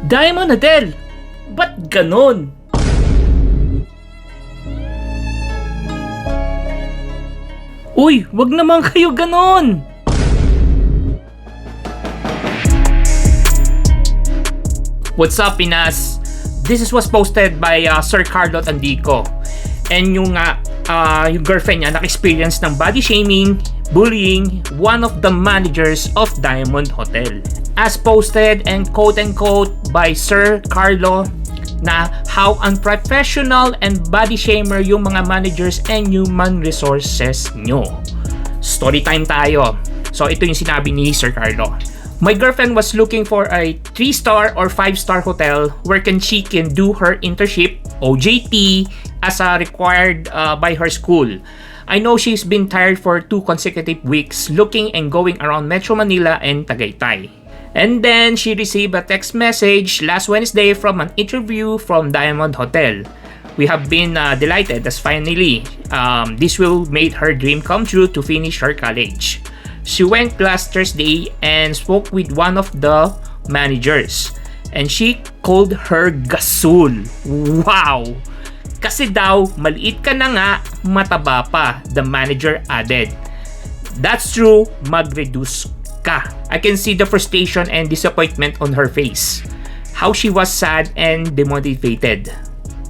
Diamond Hotel! Ba't ganon? Uy, wag naman kayo ganon! What's up, Pinas? This was posted by Sir Carlo Andico. And yung girlfriend niya naka-experience ng body shaming, bullying, one of the managers of Diamond Hotel. As posted and quote-unquote by Sir Carlo na how unprofessional and body shamer yung mga managers and human resources nyo. Story time tayo. So ito yung sinabi ni Sir Carlo. My girlfriend was looking for a 3-star or 5-star hotel where she can do her internship, OJT, as required by her school. I know she's been tired for 2 consecutive weeks looking and going around Metro Manila and Tagaytay. And then she received a text message last Wednesday from an interview from Diamond Hotel. We have been delighted as finally this will make her dream come true to finish her college. She went last Thursday and spoke with one of the managers and she called her gasol. Wow! Kasi daw maliit ka na nga, mataba pa, the manager added. That's true, mag-reduce ka. I can see the frustration and disappointment on her face. How she was sad and demotivated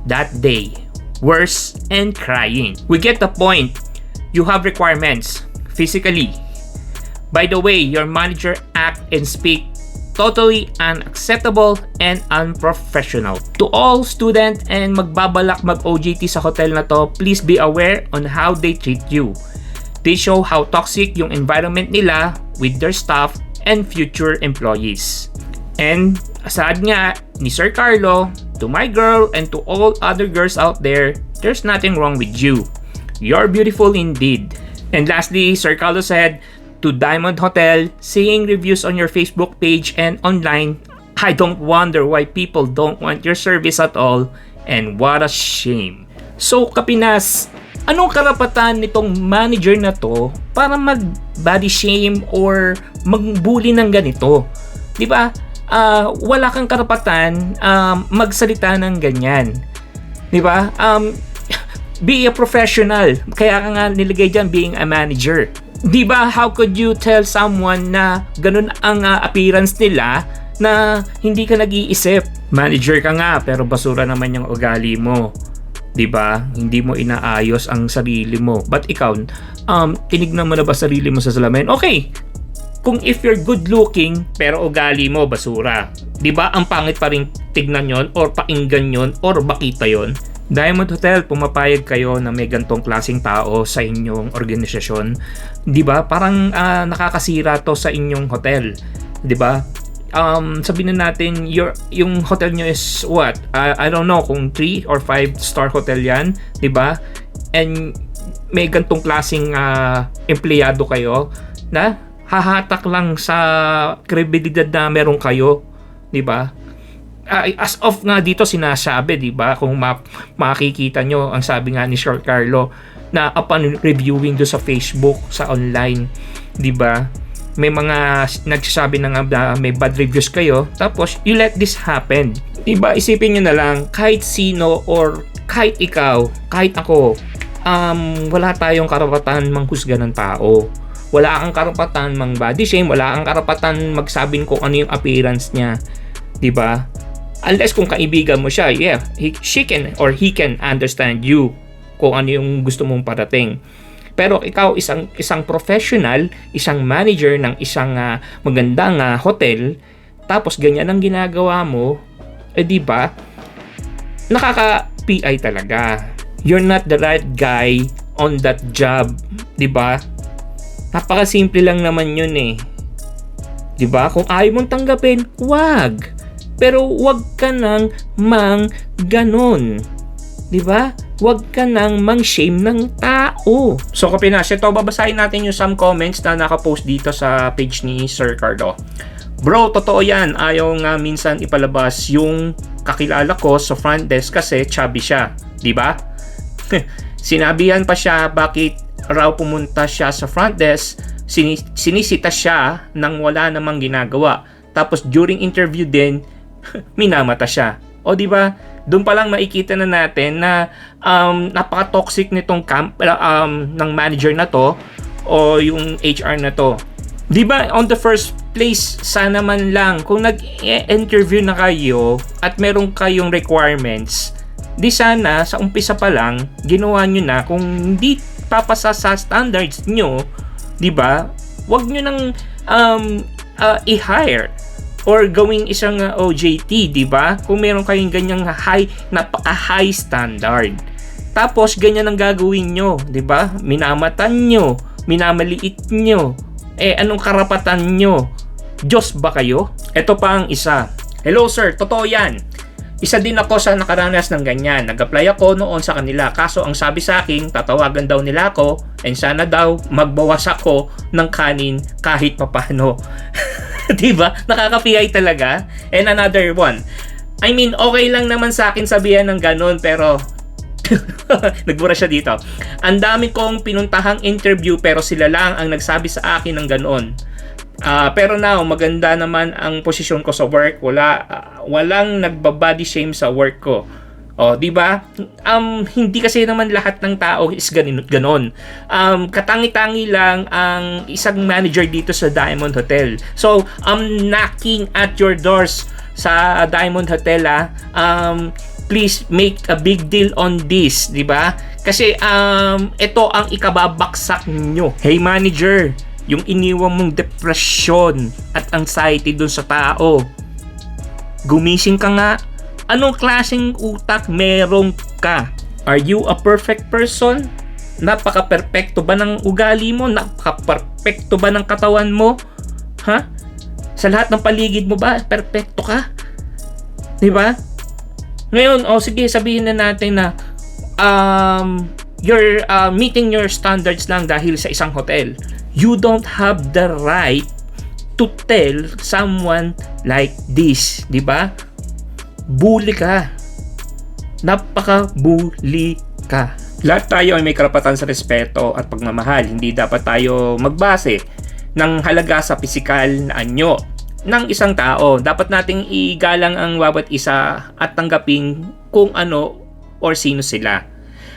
that day. Worse and crying. We get the point. You have requirements physically. By the way, your manager act and speak totally unacceptable and unprofessional. To all student and magbabalak mag-OJT sa hotel na to, please be aware on how they treat you. They show how toxic yung environment nila with their staff and future employees. And aside nga ni Sir Carlo, to my girl and to all other girls out there, there's nothing wrong with you. You're beautiful indeed. And lastly, Sir Carlo said, to Diamond Hotel, seeing reviews on your Facebook page and online, I don't wonder why people don't want your service at all, and what a shame. So, Kapinas, anong karapatan nitong manager na to para mag-body shame or mag-bully ng ganito? Di ba? Wala kang karapatan magsalita ng ganyan. Di ba? Be a professional. Kaya ka nga nilagay dyan being a manager. Di ba, how could you tell someone na ganun ang appearance nila na hindi ka nag-iisip? Manager ka nga pero basura naman yung ugali mo. Di ba? Hindi mo inaayos ang sarili mo. But ikaw, tinignan mo na ba sarili mo sa salamin? Okay. Kung if you're good looking pero ugali mo basura, di ba ang pangit pa rin tignan yon or pakinggan yon or makita yon? Diamond Hotel, pumapayag kayo na may gantong klaseng tao sa inyong organisasyon. 'Di ba? Parang nakakasira 'to sa inyong hotel. 'Di ba? Sabihin na natin yung hotel nyo is what? I don't know kung 3 or 5 star hotel 'yan, 'di ba? And may gantong klaseng empleyado kayo na hahatak lang sa kredibilidad na meron kayo, 'di ba? As of nga dito sinasabi, di ba, kung makikita nyo, ang sabi nga ni Sir Carlo na upon reviewing do sa Facebook, sa online, di ba, may mga nagsasabi na nga may bad reviews kayo, tapos you let this happen, di ba? Isipin nyo na lang, kahit sino or kahit ikaw, kahit ako, wala tayong karapatan manghusga ng tao. Wala kang karapatan mang body shame, wala kang karapatan magsabing kung ano yung appearance niya, di ba? Unless kung kaibigan mo siya, yeah, she can or he can understand you kung ano yung gusto mong parating. Pero ikaw isang professional, isang manager ng isang magandang hotel, tapos ganyan ang ginagawa mo, di ba? Nakaka-PI talaga. You're not the right guy on that job, di ba? Napakasimple lang naman yun eh. Di ba? Kung ayaw mong tanggapin, wag. Pero wag ka nang ganon. Di ba? Wag ka nang shame ng tao. So Kapinas, ito babasahin natin yung some comments na nakapost dito sa page ni Sir Carlo. Bro, totoo yan. Ayaw nga minsan ipalabas yung kakilala ko sa front desk kasi chubby siya. Di ba? Sinabihan pa siya bakit raw pumunta siya sa front desk. Sinisita siya nang wala namang ginagawa. Tapos during interview din, minamata siya. O di ba? Doon pa lang makikita na natin na napaka-toxic nitong ng manager na to o yung HR na to. Di ba, on the first place, sana man lang kung nag-interview na kayo at meron kayong requirements, di sana sa umpisa pa lang ginawa nyo na. Kung hindi papasa sa standards nyo, di ba, wag nyo nang i-hire or gawing isang OJT, di ba? Kung meron kayong ganyang napaka-high standard. Tapos ganyan ang gagawin nyo, di ba? Minamatan nyo, minamaliit nyo. Anong karapatan nyo? Diyos ba kayo? Ito pa ang isa. Hello sir, totoo yan. Isa din ako sa nakaranas ng ganyan. Nag-apply ako noon sa kanila. Kaso ang sabi sa akin, tatawagan daw nila ako and sana daw magbawas ako ng kanin kahit papano. Diba? Nakaka-PI talaga. And another one. I mean, okay lang naman sa akin sabihan ng ganun, pero nagbura siya dito. Ang dami kong pinuntahang interview pero sila lang ang nagsabi sa akin ng ganoon. Pero now, maganda naman ang posisyon ko sa work. Walang nagbabody shame sa work ko. Di ba? Hindi kasi naman lahat ng tao is ganon. Katangi-tangi lang ang isang manager dito sa Diamond Hotel. So, I'm knocking at your doors sa Diamond Hotel. Please make a big deal on this, di ba? Kasi ito ang ikababaksak nyo. Hey manager, yung iniwan mong depression at anxiety dun sa tao, gumising ka nga. Anong klaseng utak meron ka? Are you a perfect person? Napaka-perfecto ba ng ugali mo? Napaka-perfecto ba ng katawan mo? Ha? Sa lahat ng paligid mo ba, perfecto ka? Diba? Ngayon, sige, sabihin na natin na you're meeting your standards lang dahil sa isang hotel. You don't have the right to tell someone like this. Diba? Bully ka. Napaka-bully ka. Lahat tayo ay may karapatan sa respeto at pagmamahal. Hindi dapat tayo magbase ng halaga sa pisikal na anyo ng isang tao. Dapat nating igalang ang bawat isa at tanggapin kung ano or sino sila.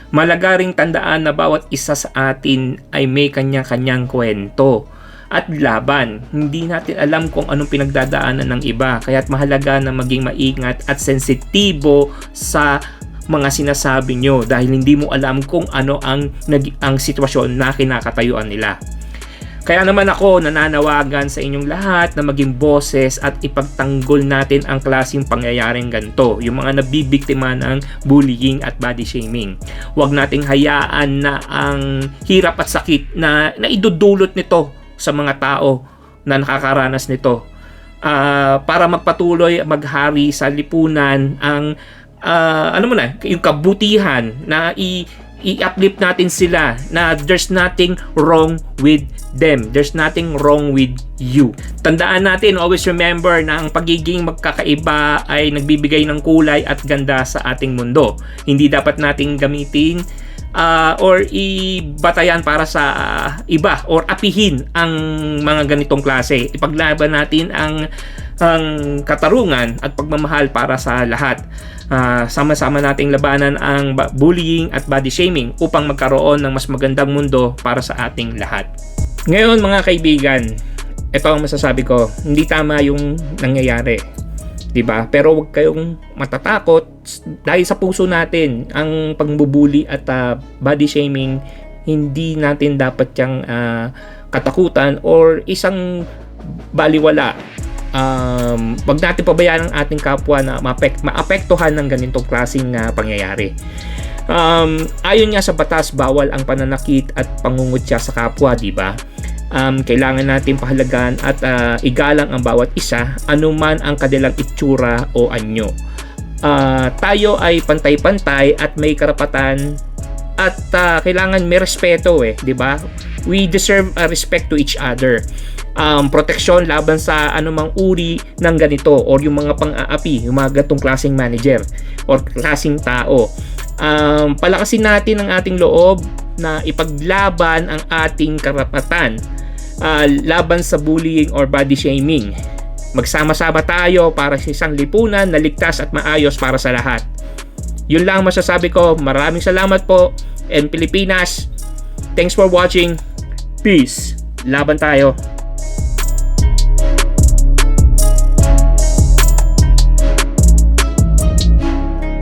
Malaga ring tandaan na bawat isa sa atin ay may kanya-kanyang kwento at laban. Hindi natin alam kung anong pinagdadaanan ng iba, kaya't mahalaga na maging maingat at sensitibo sa mga sinasabi nyo dahil hindi mo alam kung ano ang sitwasyon na kinakatayuan nila. Kaya naman ako nananawagan sa inyong lahat na maging boses at ipagtanggol natin ang klaseng pangyayaring ganito, yung mga nabibiktima ng bullying at body shaming. Huwag nating hayaan na ang hirap at sakit na idudulot nito sa mga tao na nakakaranas nito para magpatuloy maghari sa lipunan ang yung kabutihan na i-uplift natin sila na there's nothing wrong with them. There's nothing wrong with you. Tandaan natin, always remember na ang pagiging magkakaiba ay nagbibigay ng kulay at ganda sa ating mundo. Hindi dapat nating gamitin or ibatayan para sa iba or apihin ang mga ganitong klase. Ipaglaban natin ang katarungan at pagmamahal para sa lahat. Sama-sama nating labanan ang bullying at body shaming upang magkaroon ng mas magandang mundo para sa ating lahat. Ngayon mga kaibigan, ito ang masasabi ko, hindi tama yung nangyayari. Diba? Pero huwag kayong matatakot dahil sa puso natin ang pagbubuli at body shaming, hindi natin dapat yang katakutan or isang baliwala. Wag natin pabayaan ang ating kapwa na maapektuhan ng ganitong klaseng pangyayari. Ayon nga sa batas, bawal ang pananakit at pangungutya sa kapwa, diba? Kailangan natin pahalagan at igalang ang bawat isa, anuman ang kanilang itsura o anyo. Tayo ay pantay-pantay at may karapatan at kailangan may respeto, di ba? We deserve respect to each other. Proteksyon laban sa anumang uri ng ganito or yung mga pang-aapi, yung mga ganitong klaseng manager or klaseng tao. Palakasin natin ang ating loob na ipaglaban ang ating karapatan laban sa bullying or body shaming. Magsama-sama tayo para sa isang lipunan na ligtas at maayos para sa lahat. Yun lang masasabi ko. Maraming salamat po. And Pilipinas, thanks for watching. Peace. Laban tayo.